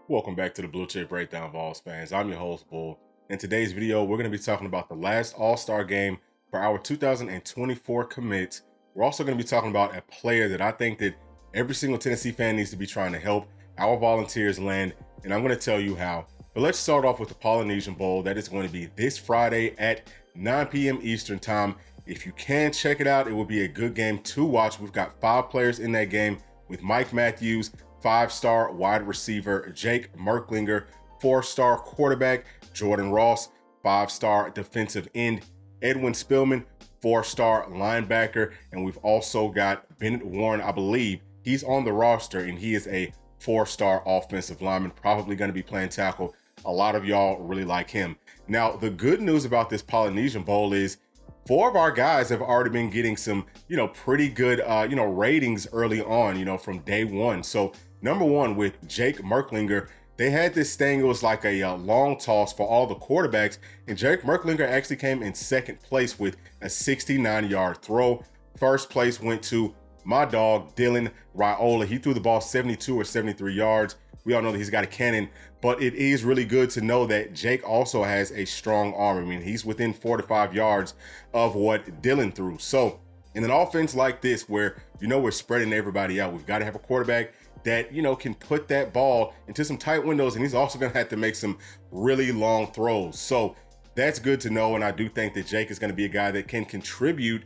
Welcome back to the Bluechip Breakdown, Vols fans. I'm your host, Bull. In today's video, we're going to be talking about the last All-Star game for our 2024 commits. We're also going to be talking about a player that I think that every single Tennessee fan needs to be trying to help our Volunteers land, and I'm going to tell you how. But let's start off with the Polynesian Bowl. That is going to be this Friday at 9 p.m. Eastern time. If you can check it out, it will be a good game to watch. We've got 5 players in that game with Mike Matthews, 5-star wide receiver Jake Merklinger, 4-star quarterback Jordan Ross, 5-star defensive end Edwin Spillman, 4-star linebacker, and we've also got Bennett Warren. I believe he's on the roster, and he is a 4-star offensive lineman, probably going to be playing tackle. A lot of y'all really like him. Now, the good news about this Polynesian Bowl is 4 of our guys have already been getting some, pretty good, ratings early on, from day one. So number one, with Jake Merklinger, they had this thing. It was like a long toss for all the quarterbacks, and Jake Merklinger actually came in second place with a 69-yard throw. First place went to my dog, Dylan Raiola. He threw the ball 72 or 73 yards. We all know that he's got a cannon, but it is really good to know that Jake also has a strong arm. I mean, he's within 4 to 5 yards of what Dylan threw. So in an offense like this, where, we're spreading everybody out, we've got to have a quarterback that, can put that ball into some tight windows, and he's also going to have to make some really long throws. So that's good to know, and I do think that Jake is going to be a guy that can contribute,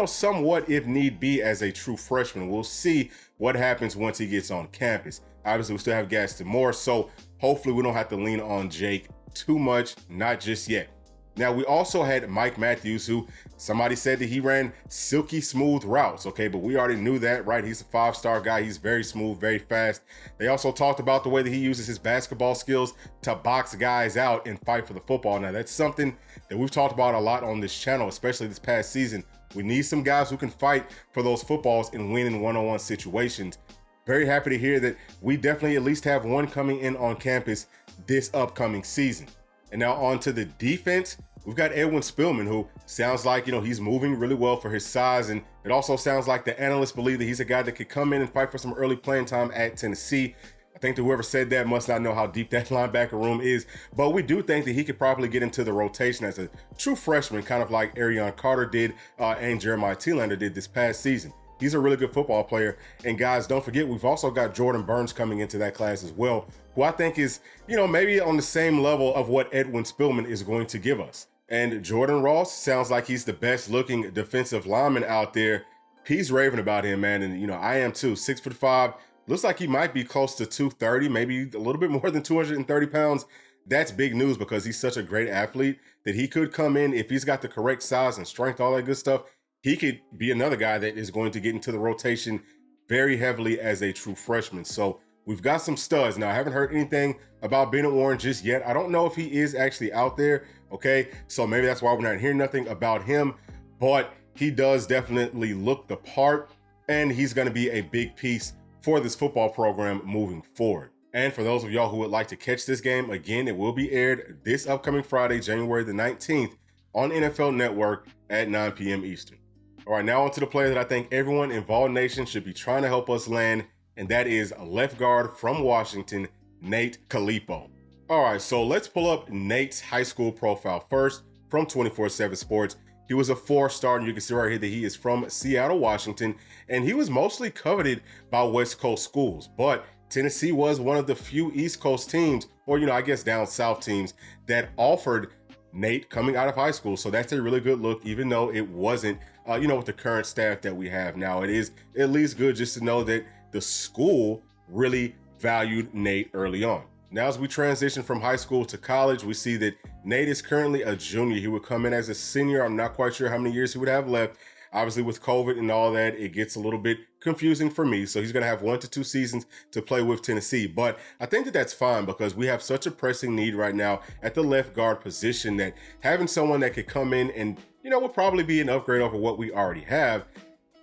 somewhat if need be as a true freshman. We'll see what happens once he gets on campus. Obviously, we still have Gaston Moore, so hopefully we don't have to lean on Jake too much, not just yet. Now, we also had Mike Matthews, who somebody said that he ran silky smooth routes, okay? But we already knew that, right? He's a 5-star guy. He's very smooth, very fast. They also talked about the way that he uses his basketball skills to box guys out and fight for the football. Now, that's something that we've talked about a lot on this channel, especially this past season. We need some guys who can fight for those footballs and win in one-on-one situations. Very happy to hear that we definitely at least have one coming in on campus this upcoming season. And now on to the defense. We've got Edwin Spillman, who sounds like, he's moving really well for his size. And it also sounds like the analysts believe that he's a guy that could come in and fight for some early playing time at Tennessee. I think that whoever said that must not know how deep that linebacker room is. But we do think that he could probably get into the rotation as a true freshman, kind of like Arion Carter did and Jeremiah Thielander did this past season. He's a really good football player. And guys, don't forget, we've also got Jordan Burns coming into that class as well, who I think is, maybe on the same level of what Edwin Spillman is going to give us. And Jordan Ross sounds like he's the best looking defensive lineman out there. He's raving about him, man. And, I am too. 6'5". Looks like he might be close to 230, maybe a little bit more than 230 pounds. That's big news because he's such a great athlete that he could come in if he's got the correct size and strength, all that good stuff. He could be another guy that is going to get into the rotation very heavily as a true freshman. So we've got some studs. Now, I haven't heard anything about Bennett Warren just yet. I don't know if he is actually out there, okay? So maybe that's why we're not hearing nothing about him, but he does definitely look the part, and he's going to be a big piece for this football program moving forward. And for those of y'all who would like to catch this game, again, it will be aired this upcoming Friday, January the 19th on NFL Network at 9 p.m. Eastern. All right, now on to the player that I think everyone in Vol Nation should be trying to help us land, and that is left guard from Washington, Nate Kalipo. All right, so let's pull up Nate's high school profile first from 24/7 Sports. He was a 4-star, and you can see right here that he is from Seattle, Washington, and he was mostly coveted by West Coast schools, but Tennessee was one of the few East Coast teams, or, I guess down south teams, that offered Nate coming out of high school. So that's a really good look, even though it wasn't, with the current staff that we have now. It is at least good just to know that the school really valued Nate early on. Now, as we transition from high school to college, we see that Nate is currently a junior. He would come in as a senior. I'm not quite sure how many years he would have left. Obviously, with COVID and all that, it gets a little bit confusing for me. So he's going to have 1 to 2 seasons to play with Tennessee. But I think that that's fine because we have such a pressing need right now at the left guard position that having someone that could come in and, will probably be an upgrade over what we already have.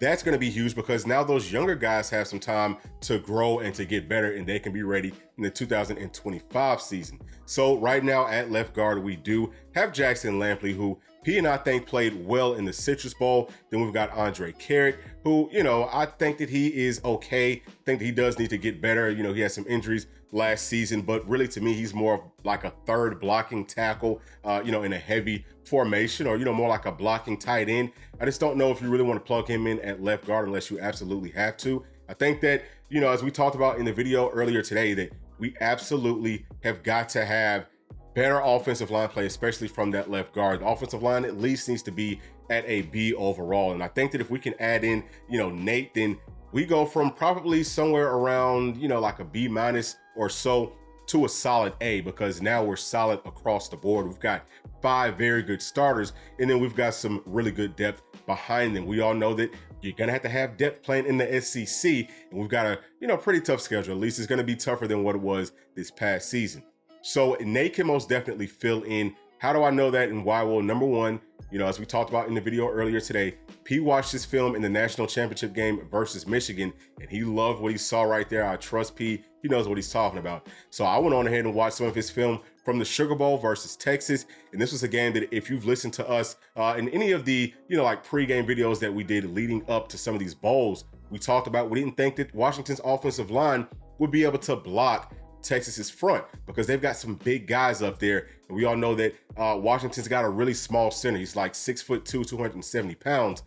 That's going to be huge because now those younger guys have some time to grow and to get better, and they can be ready in the 2025 season. So right now at left guard, we do have Jackson Lampley, who he and I think played well in the Citrus Bowl. Then we've got Andre Carrick, who, I think that he is okay. I think that he does need to get better. He has some injuries last season, but really to me, he's more of like a third blocking tackle, in a heavy formation, or, more like a blocking tight end. I just don't know if you really want to plug him in at left guard unless you absolutely have to. I think that, as we talked about in the video earlier today, that we absolutely have got to have better offensive line play, especially from that left guard. The offensive line at least needs to be at a B overall. And I think that if we can add in, Nate, then we go from probably somewhere around, like a B minus or so to a solid A, because now we're solid across the board. We've got 5 very good starters, and then we've got some really good depth behind them. We all know that you're going to have depth playing in the SEC, and we've got a, pretty tough schedule. At least it's going to be tougher than what it was this past season. So Nate can most definitely fill in. How do I know that and why? Well, number one, as we talked about in the video earlier today, P watched this film in the national championship game versus Michigan, and he loved what he saw right there. I trust P. He knows what he's talking about. So I went on ahead and watched some of his film from the Sugar Bowl versus Texas. And this was a game that if you've listened to us in any of the, like pregame videos that we did leading up to some of these bowls, we talked about, we didn't think that Washington's offensive line would be able to block Texas's front, because they've got some big guys up there. And we all know that Washington's got a really small center. He's like 6'2", 270 pounds.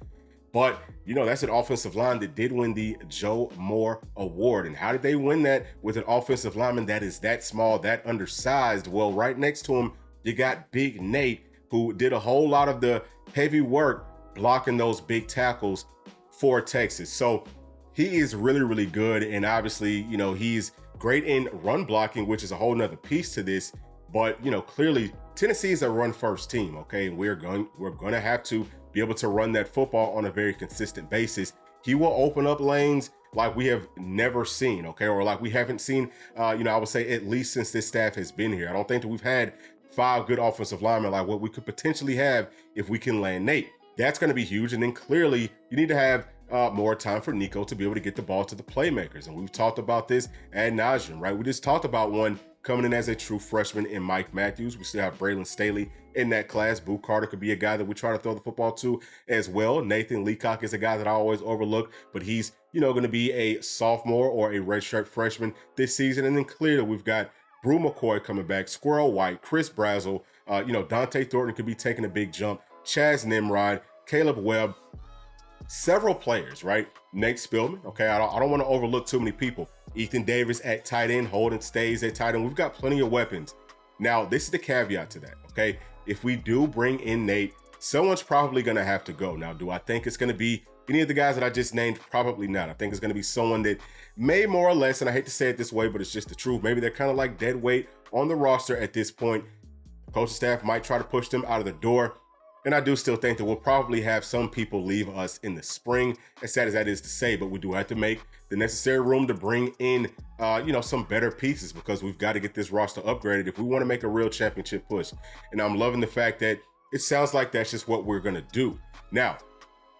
But, that's an offensive line that did win the Joe Moore Award. And how did they win that? With an offensive lineman that is that small, that undersized? Well, right next to him, you got Big Nate, who did a whole lot of the heavy work blocking those big tackles for Texas. So he is really, really good. And obviously, he's great in run blocking, which is a whole nother piece to this. But, clearly Tennessee is a run first team. Okay. And we're going to have to be able to run that football on a very consistent basis. He will open up lanes like we have never seen. Okay. Or like we haven't seen, I would say at least since this staff has been here. I don't think that we've had 5 good offensive linemen like what we could potentially have if we can land Nate. That's going to be huge. And then clearly you need to have more time for Nico to be able to get the ball to the playmakers. And we've talked about this ad nauseum, right? We just talked about one coming in as a true freshman in Mike Matthews. We still have Braylon Staley in that class. Boo Carter could be a guy that we try to throw the football to as well. Nathan Leacock is a guy that I always overlook, but he's, going to be a sophomore or a redshirt freshman this season. And then clearly we've got Brew McCoy coming back, Squirrel White, Chris Brazzell, Dante Thornton could be taking a big jump, Chaz Nimrod, Caleb Webb, several players, right? Nate Spillman, okay, I don't want to overlook too many people. Ethan Davis at tight end, Holden Stays at tight end. We've got plenty of weapons. Now, this is the caveat to that, okay? If we do bring in Nate, someone's probably going to have to go. Now, do I think it's going to be any of the guys that I just named? Probably not. I think it's going to be someone that may more or less, and I hate to say it this way, but it's just the truth. Maybe they're kind of like dead weight on the roster at this point. Coaching staff might try to push them out of the door. And I do still think that we'll probably have some people leave us in the spring, as sad as that is to say, but we do have to make the necessary room to bring in, some better pieces, because we've got to get this roster upgraded if we want to make a real championship push. And I'm loving the fact that it sounds like that's just what we're going to do. Now,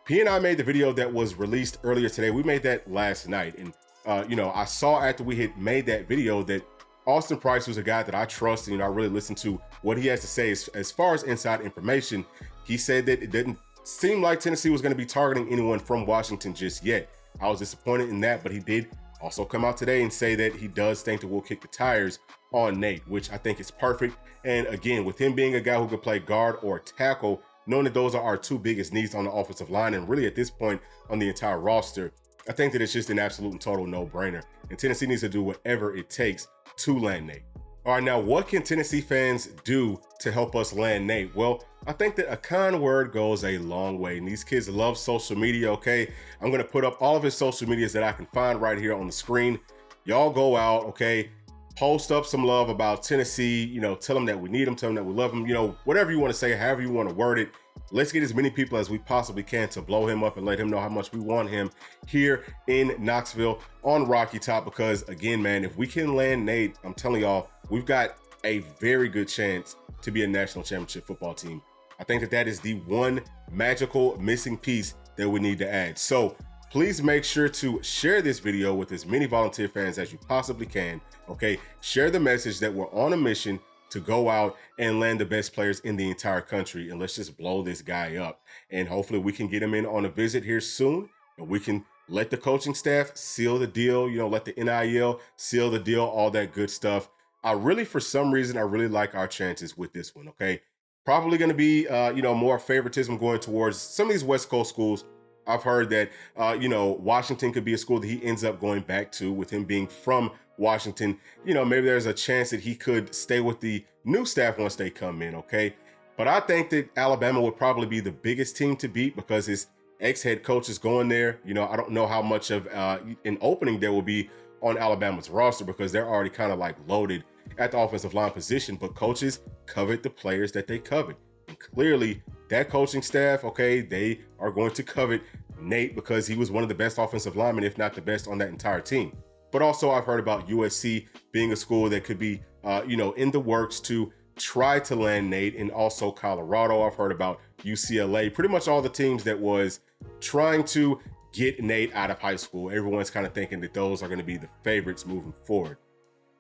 P and I made the video that was released earlier today. We made that last night. And, I saw after we had made that video that Austin Price was a guy that I trust, and I really listened to what he has to say. As far as inside information, he said that it didn't seem like Tennessee was going to be targeting anyone from Washington just yet. I was disappointed in that, but he did also come out today and say that he does think that we'll kick the tires on Nate, which I think is perfect. And again, with him being a guy who could play guard or tackle, knowing that those are our 2 biggest needs on the offensive line, and really at this point on the entire roster, I think that it's just an absolute and total no-brainer. And Tennessee needs to do whatever it takes to land Nate. All right, now what can Tennessee fans do to help us land Nate? Well, I think that a kind word goes a long way. And these kids love social media, okay? I'm going to put up all of his social medias that I can find right here on the screen. Y'all go out, okay? Post up some love about Tennessee, tell them that we need them, tell them that we love them, whatever you want to say, however you want to word it. Let's get as many people as we possibly can to blow him up and let him know how much we want him here in Knoxville on Rocky Top. Because again, man, if we can land Nate, I'm telling y'all, we've got a very good chance to be a national championship football team. I think that is the one magical missing piece that we need to add. So please make sure to share this video with as many volunteer fans as you possibly can. Okay, share the message that we're on a mission to go out and land the best players in the entire country, and let's just blow this guy up. And hopefully we can get him in on a visit here soon, and we can let the coaching staff seal the deal, let the NIL seal the deal, all that good stuff. For some reason, I really like our chances with this one, okay? Probably going to be, more favoritism going towards some of these West Coast schools. I've heard that, Washington could be a school that he ends up going back to with him being from Washington. Maybe there's a chance that he could stay with the new staff once they come in, okay? But I think that Alabama would probably be the biggest team to beat because his ex-head coach is going there. I don't know how much of an opening there will be on Alabama's roster because they're already kind of like loaded at the offensive line position, but coaches covet the players that they covet. And clearly that coaching staff, okay, they are going to covet Nate because he was one of the best offensive linemen, if not the best on that entire team. But also I've heard about USC being a school that could be, in the works to try to land Nate, and also Colorado. I've heard about UCLA, pretty much all the teams that was trying to get Nate out of high school. Everyone's kind of thinking that those are going to be the favorites moving forward.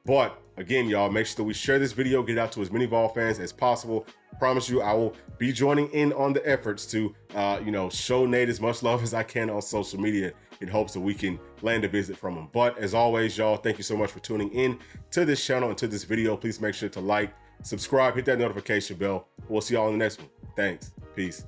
But again, y'all, make sure that we share this video, get it out to as many Vol fans as possible. Promise you, I will be joining in on the efforts to, show Nate as much love as I can on social media in hopes that we can land a visit from him. But as always, y'all, thank you so much for tuning in to this channel and to this video. Please make sure to like, subscribe, hit that notification bell. We'll see y'all in the next one. Thanks. Peace.